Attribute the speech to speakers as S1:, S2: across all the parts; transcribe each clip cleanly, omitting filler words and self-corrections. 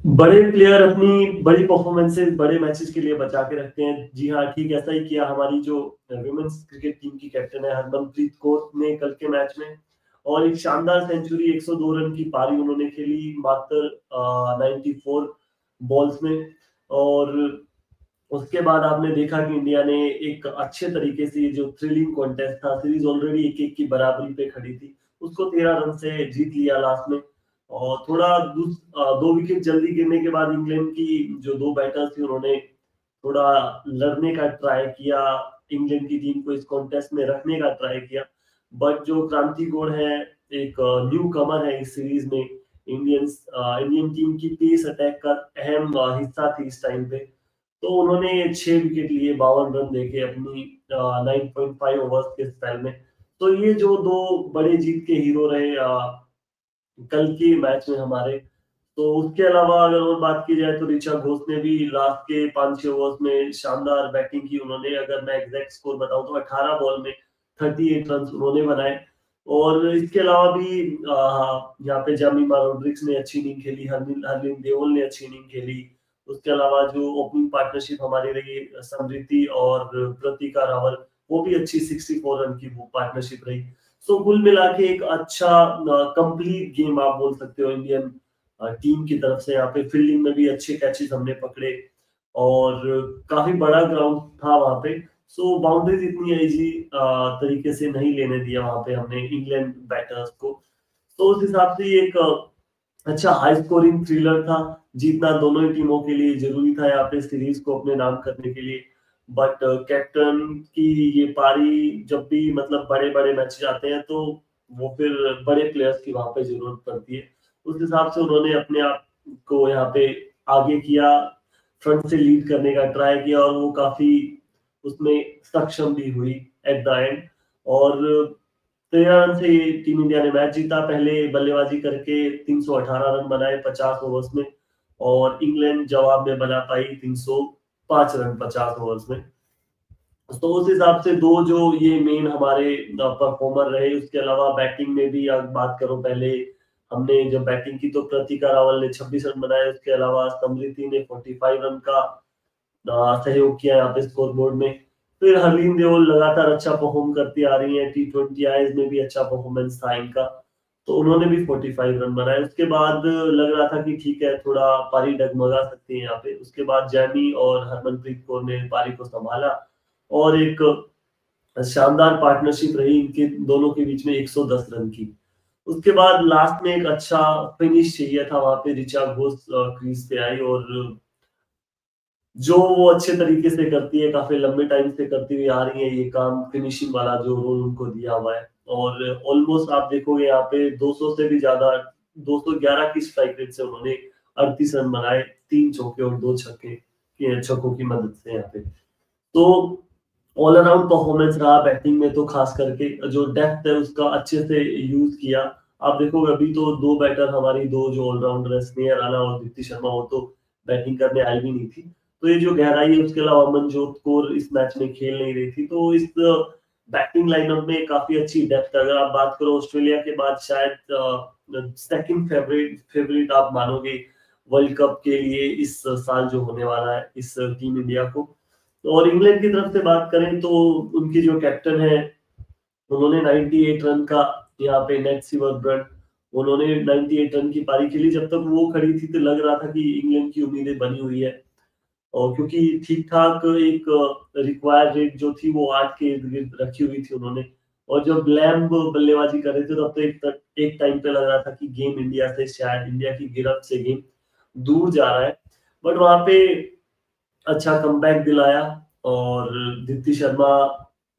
S1: बड़े प्लेयर अपनी बड़ी परफॉर्मेंसेस बड़े मैचेस के लिए बचा के रखते हैं। जी हाँ, ठीक ऐसा ही किया हमारी जो वुमेन्स क्रिकेट टीम की कैप्टन है हरमनप्रीत कौर ने कल के मैच में। और एक शानदार सेंचुरी 102 रन की पारी उन्होंने खेली मात्र 94 बॉल्स में। और उसके बाद आपने देखा कि इंडिया ने एक अच्छे तरीके से ये जो थ्रिलिंग कॉन्टेस्ट था, सीरीज ऑलरेडी 1-1 की बराबरी पे खड़ी थी, उसको 13 रन से जीत लिया लास्ट में। और थोड़ा 2 विकेट जल्दी गिरने के बाद इंग्लैंड की जो 2 बैटर्स थी उन्होंने थोड़ा लड़ने का ट्राई किया, इंग्लैंड की टीम को इस कॉन्टेस्ट में रखने का ट्राई किया। बट जो क्रांति गौड़ है, एक न्यू कमर है इस सीरीज में, इंडियन टीम की पेस अटैक का अहम हिस्सा थी इस टाइम पे। तो उन्होंने 6 विकेट लिए 52 रन देके अपनी 9.5 ओवर्स के स्पेल में। तो ये जो दो बड़े जीत के हीरो रहे कल के मैच में हमारे। तो उसके अलावा अगर और बात की जाए तो ऋचा घोष ने भी लास्ट के 5-6 ओवर्स में शानदार बैटिंग की उन्होंने। अगर मैं एग्जैक्ट स्कोर बताऊं तो 18 बॉल में 38 रन उन्होंने बनाए। और इसके अलावा भी यहाँ पे जामिमा रोड्रिक्स ने अच्छी इनिंग खेली, हरलीन हरलीन देओल ने अच्छी इनिंग खेली। उसके अलावा जो ओपनिंग पार्टनरशिप हमारी रही समृति और प्रतिका रावल, वो भी अच्छी 64 रन की वो पार्टनरशिप रही। सो कुल मिला के एक अच्छा कंप्लीट गेम आप बोल सकते हो इंडियन टीम की तरफ से। यहाँ पे फील्डिंग में भी अच्छे कैचेस हमने पकड़े और काफी बड़ा ग्राउंड था वहां पे। सो बाउंड्रीज इतनी इजी तरीके से नहीं लेने दिया वहां पे हमने इंग्लैंड बैटर्स को। तो उस हिसाब से ये एक अच्छा हाई स्कोरिंग थ्रिलर था। जीतना दोनों ही टीमों के लिए जरूरी था यहाँ पे सीरीज को अपने नाम करने के लिए। बट कैप्टन की ये पारी जब भी मतलब बड़े बड़े मैच आते हैं तो वो फिर बड़े प्लेयर्स की वहां पे जरूरत पड़ती है। उस हिसाब से उन्होंने अपने आप को यहाँ पे आगे किया, फ्रंट से लीड करने का ट्राई किया और वो काफी उसमें सक्षम भी हुई एट द एंड। और 13 रन से ये टीम इंडिया ने मैच जीता। पहले बल्लेबाजी करके 318 रन बनाए 50 ओवर्स में। और इंग्लैंड जवाब में बना पाई 305 रन 50 ओवर्स में। तो उस हिसाब से दो जो ये मेन हमारे परफॉर्मर रहे। उसके अलावा बैटिंग में भी अगर बात करो, पहले हमने जब बैटिंग की तो प्रतिका रावल ने 26 रन बनाए। उसके अलावा समृति ने 45 रन का सहयोग किया यहाँ पे स्कोर बोर्ड में। फिर हरलीन देओल लगातार अच्छा परफॉर्म करती आ रही है, T20 आईज में भी अच्छा परफॉर्मेंस था इनका। तो उन्होंने भी 45 रन बनाए। उसके बाद लग रहा था कि ठीक है थोड़ा पारी डगमगा सकती है यहाँ पे। उसके बाद जैमी और हरमनप्रीत कौर ने पारी को संभाला और एक शानदार पार्टनरशिप रही इनके दोनों के बीच में 110 रन की। उसके बाद लास्ट में एक अच्छा फिनिश चाहिए था वहां पे, ऋचा घोष क्रीज पे आई और जो वो अच्छे तरीके से करती है, काफी लंबे टाइम से करती हुई आ रही है ये काम, फिनिशिंग वाला जो रोल उनको दिया हुआ है। और ऑलमोस्ट आप देखोगे यहाँ पे 200 से भी ज्यादा, 211 की स्ट्राइक रेट से उन्होंने 38 रन बनाए, 3 चौके और 2 छक्के के छक्कों की मदद से यहाँ पे। तो ऑल अराउंड परफॉर्मेंस रहा बैटिंग में, तो खास करके जो डेप्थ है उसका अच्छे से यूज किया। आप देखोगे अभी तो दो बैटर हमारी, दो जो ऑलराउंडर है स्नेह राणा और दीप्ति शर्मा, वो तो बैटिंग करने आई भी नहीं थी। तो ये जो गहराई है, उसके अलावा अमनजोत कौर इस मैच में खेल नहीं रही थी। तो इस बैटिंग लाइनअप में काफी अच्छी डेप्थ। अगर आप बात करो ऑस्ट्रेलिया के बाद शायद सेकंड फेवरेट आप मानोगे वर्ल्ड कप के लिए इस साल जो होने वाला है इस टीम इंडिया को। और इंग्लैंड की तरफ से बात करें तो उनकी जो कैप्टन है, उन्होंने 98 रन का यहाँ पे नेट सीवर ब्रंट, उन्होंने 98 रन की पारी खेली। जब तक वो खड़ी थी तो लग रहा था कि इंग्लैंड की उम्मीदें बनी हुई है। और क्योंकि ठीक ठाक एक रिक्वायर्ड रेट जो थी वो 8 के इर्द गिर्द रखी हुई थी उन्होंने। और जब लैम्ब बल्लेबाजी कर रहे थे तब तो एक टाइम पे लग रहा था कि गेम इंडिया से, शायद इंडिया की गिरफ्त से गेम दूर जा रहा है। बट वहां पे अच्छा कमबैक दिलाया। और दीप्ति शर्मा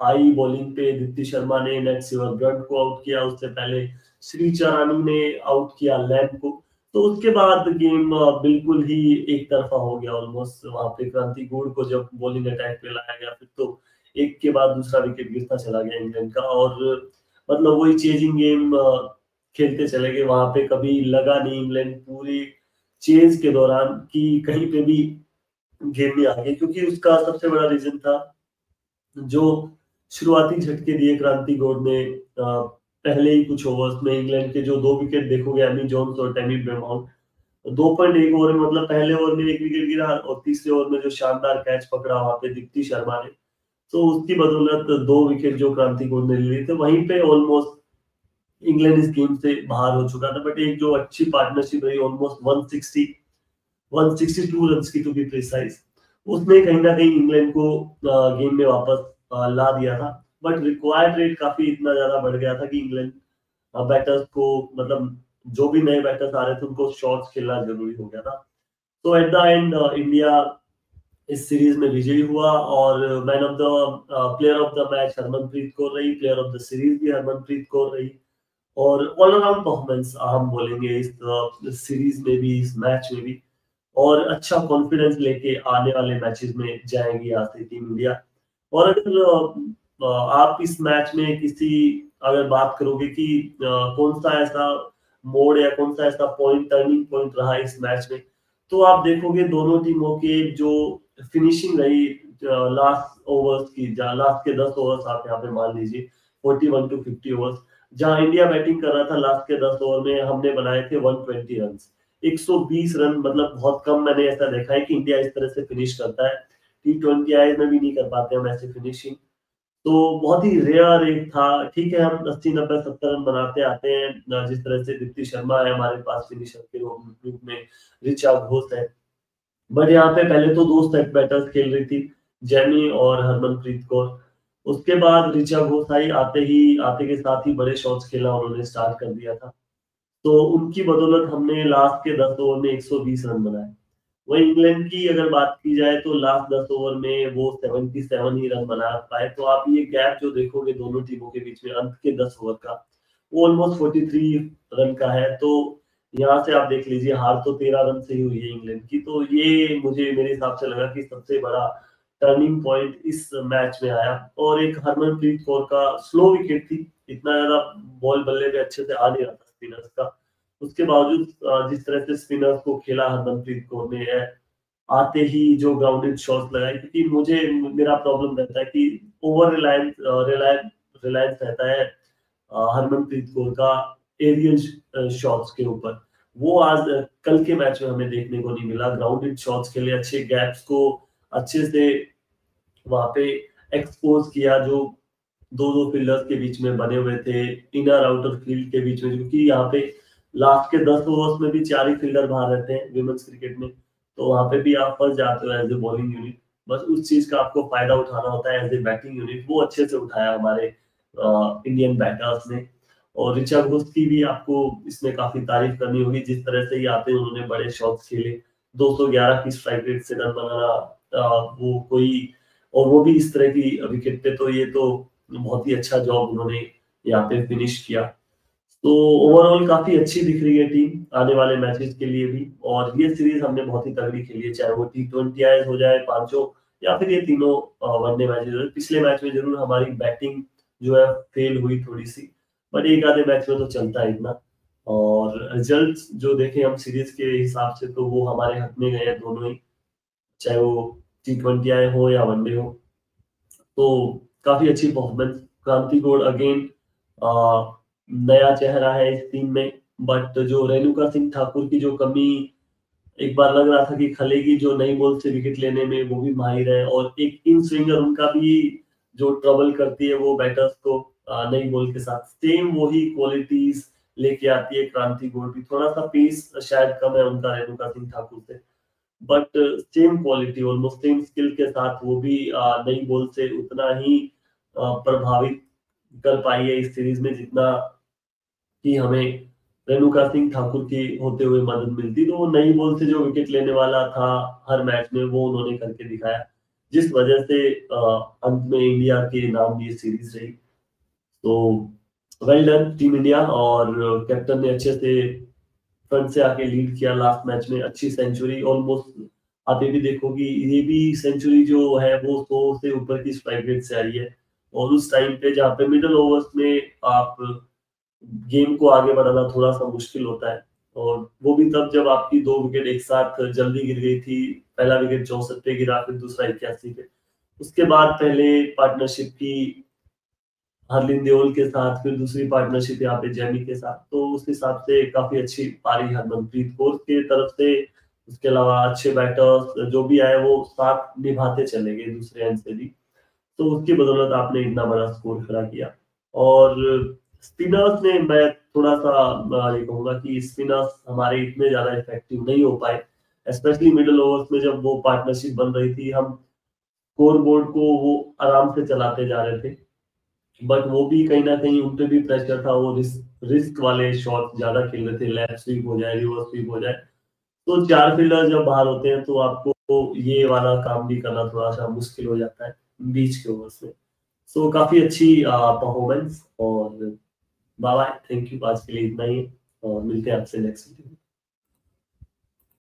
S1: आई बॉलिंग पे, दीप्ति शर्मा ने नेट सिवर ब्रंट को आउट किया। उससे पहले श्री चरानी ने आउट किया लैम्ब को। तो उसके बाद गेम बिल्कुल ही एक तरफा हो गया ऑलमोस्ट। वहां पे क्रांति गोड़ को जब बॉलिंग अटैक पे लाया गया, फिर तो एक के बाद दूसरा विकेट गिरता चला गया इंग्लैंड का। और मतलब वही चेजिंग गेम खेलते चले गए वहां पे। कभी लगा नहीं इंग्लैंड पूरी चेज के दौरान कि कहीं पे भी गेम में आ गए, क्योंकि उसका सबसे बड़ा रीजन था जो शुरुआती झटके दिए क्रांति गौड़ ने पहले ही कुछ ओवर्स में। इंग्लैंड के जो 2 विकेट देखोगे, एमी जोन्स और टेमी ब्रेमाउट, 2.1 ओवर में मतलब पहले ओवर में 1 विकेट गिरा और तीसरे ओवर में जो शानदार कैच पकड़ा वहां पे दीप्ति शर्मा ने, तो उसकी बदौलत 2 विकेट जो क्रांति कोर ने लिए थे, वहीं पे ऑलमोस्ट इंग्लैंड इस गेम से बाहर हो चुका था। बट एक जो अच्छी पार्टनरशिप रही, ऑलमोस्ट 162 रन की टू बी प्रिसाइज, उसने कहीं ना कहीं इंग्लैंड को गेम में वापस ला दिया था। बट रिक्वायर्ड रेट काफी इतना ज्यादा बढ़ गया था कि इंग्लैंड बैटर्स को, मतलब जो भी नए बैटर्स आ रहे थे उनको शॉट्स खेलना जरूरी हो गया था। तो एट द एंड इंडिया इस सीरीज में विजयी हुआ और man of the player of the match Harmanpreet Kaur रही, प्लेयर ऑफ द सीरीज भी हरमनप्रीत कौर रही। और ऑलराउंड परफॉर्मेंस हम बोलेंगे इस सीरीज में भी, इस मैच में भी, और अच्छा कॉन्फिडेंस लेके आने वाले मैचेस में जाएंगी यहाँ से टीम इंडिया। और अगर आप इस मैच में किसी अगर बात करोगे कि कौन सा ऐसा मोड़ या कौन सा ऐसा पॉइंट, टर्निंग पॉइंट रहा इस मैच में, तो आप देखोगे दोनों टीमों के जो फिनिशिंग रही लास्ट ओवर्स की, लास्ट के 10 ओवर्स आप यहाँ पे मान लीजिए 41 टू 50 ओवर्स, जहां इंडिया बैटिंग कर रहा था लास्ट के 10 ओवर में हमने बनाए थे 120 रन, 120 रन, मतलब बहुत कम मैंने ऐसा देखा है कि इंडिया इस तरह से फिनिश करता है। T20 आईज में भी नहीं कर पाते हम ऐसे फिनिशिंग, तो बहुत ही रेयर एक था। ठीक है, हम 80 90 70 रन बनाते आते हैं, जिस तरह से दीप्ति शर्मा है हमारे पास फिनिशर के रूप में, ऋचा घोष है। बट यहाँ पे पहले तो दो सेट बैटर्स खेल रही थी, जेमी और हरमनप्रीत कौर। उसके बाद ऋचा घोष आई, आते के साथ ही बड़े शॉट्स खेला उन्होंने स्टार्ट कर दिया था। तो उनकी बदौलत हमने लास्ट के 10 ओवर में 120 रन बनाए। वही इंग्लैंड की अगर बात की जाए तो लास्ट 10 ओवर में वो 77 ही रन बना पाए। तो आप ये गैप जो देखोगे दोनों टीमों के बीच में अंत के 10 ओवर का, वो ऑलमोस्ट 43 रन का है। तो यहाँ से आप देख लीजिए, हार तो 13 रन से ही हुई है इंग्लैंड की। तो ये मुझे मेरे हिसाब से लगा कि सबसे बड़ा टर्निंग पॉइंट इस मैच में आया। और एक हरमनप्रीत कौर का स्लो विकेट थी, इतना ज्यादा बॉल बल्ले पे अच्छे से आ नहीं रहा था स्पिनर्स का, उसके बावजूद जिस तरह से स्पिनर्स को खेला हरमनप्रीत कौर ने, आते ही जो ग्राउंडेड शॉट्स लगाए, क्योंकि मुझे मेरा प्रॉब्लम रहता है कि ओवर रिलायंस रिलायंस रहता है हरमनप्रीत कौर का एरियल शॉट्स के ऊपर। वो आज कल के मैच में हमें देखने को नहीं मिला। ग्राउंडेड शॉट्स खेले, अच्छे गैप्स को अच्छे से वहां पे एक्सपोज किया, जो दो दो फील्डर्स के बीच में बने हुए थे, इनर आउटर फील्ड के बीच में, क्योंकि यहाँ पे लास्ट के 10 ओवर्स में भी 4 ही फील्डर बाहर रहते हैं विमेंस क्रिकेट में। तो वहां पे भी आप फंस जाते हो एज ए बॉलिंग यूनिट। बस उस चीज का आपको फायदा उठाना होता है एज ए बैटिंग यूनिट। वो अच्छे से उठाया हमारे इंडियन बैटर्स ने। और ऋचा घोष की भी आपको इसमें काफी तारीफ करनी होगी, जिस तरह से ही आते हैं उन्होंने बड़े शॉट्स खेले, 211 की स्ट्राइक रेट से रन बनाना, वो कोई, और वो भी इस तरह की विकेट पे, तो ये तो बहुत ही अच्छा जॉब उन्होंने यहाँ पे फिनिश किया। तो ओवरऑल काफी अच्छी दिख रही है टीम आने वाले मैचेस के लिए भी। और ये सीरीज हमने बहुत ही तगड़ी खेली है, चाहे वो T20 आईज हो जाए पांचों, या फिर ये तीनों वनडे मैचेस हो। पिछले मैच में जरूर हमारी बैटिंग जो है फेल हुई थोड़ी सी, बट एक आधे मैच में तो चलता है इतना। और रिजल्ट जो देखें हम सीरीज के हिसाब से, तो वो हमारे हक में गए हैं दोनों ही, चाहे वो T20 आए हो या वनडे हो। तो काफी अच्छी परफॉर्मेंस, क्रांति गोड अगेन नया चेहरा है इस टीम में। बट जो रेणुका सिंह ठाकुर की जो कमी एक बार लग रहा था कि खलेगी, जो नई बॉल से विकेट लेने में वो भी माहिर है, और एक इन स्विंगर उनका भी जो ट्रबल करती है वो बैटर्स को नई बॉल के साथ, सेम वही क्वालिटीज लेके आती है क्रांति गोड भी। थोड़ा सा पेस शायद कम है उनका रेणुका सिंह ठाकुर से, but same quality, almost same skill के साथ वो भी नई बॉल से उतना ही प्रभावित कर पाई है इस सीरीज में, जितना कि हमें रेणुका सिंह ठाकुर की होते हुए मदद मिलती। तो वो नई बॉल से जो विकेट लेने वाला था हर मैच में, वो उन्होंने करके दिखाया, जिस वजह से अंत में इंडिया के नाम ये सीरीज रही। तो वेल डन टीम इंडिया, और कैप्टन ने अच्छे से फ्रंट से आके लीड किया लास्ट मैच में, अच्छी सेंचुरी ऑलमोस्ट। आप ये भी देखोगे, ये भी सेंचुरी जो है वो 100 से ऊपर की स्ट्राइक रेट से आई है। और उस टाइम पे जहाँ पे मिडिल ओवर्स में आप गेम को आगे बढ़ाना थोड़ा सा मुश्किल होता है, और वो भी तब जब आपकी 2 विकेट एक साथ जल्दी गिर गई थी। पहला विकेट 64 पे गिरा, फिर दूसरा 81 पे। उसके बाद पहले पार्टनरशिप की हरलिन देओल के साथ, फिर दूसरी पार्टनरशिप यहाँ पे जेमी के साथ, तो उस हिसाब से काफी अच्छी पारी हरमनप्रीत कौर की तरफ से। उसके अलावा अच्छे बैटर्स जो भी आए वो साथ निभाते चले गए दूसरे एंड से भी, तो उसकी बदौलत आपने इतना बड़ा स्कोर खड़ा किया। और स्पिनर्स ने, मैं थोड़ा सा ये कहूंगा कि स्पिनर्स हमारे इतने ज्यादा इफेक्टिव नहीं हो पाए, स्पेशली मिडिल ओवर्स में जब वो पार्टनरशिप बन रही थी, हम स्कोर बोर्ड को वो आराम से चलाते जा रहे थे, बट वो भी कहीं ना कहीं उन पे भी प्रेशर था, वो रिस्क वाले शॉट ज्यादा खेल रहे थे, लेफ्ट स्वीप हो जाए, रिवर्स स्वीप हो जाए, तो चार फील्डर जब बाहर होते हैं तो आपको ये वाला काम भी करना थोड़ा सा मुश्किल हो जाता है बीच के ओवर्स में। सो काफी अच्छी परफॉर्मेंस, और बाय बाय, थैंक यू, आज के लिए इतना ही है, और मिलते हैं आपसे नेक्स्ट वीडियो में।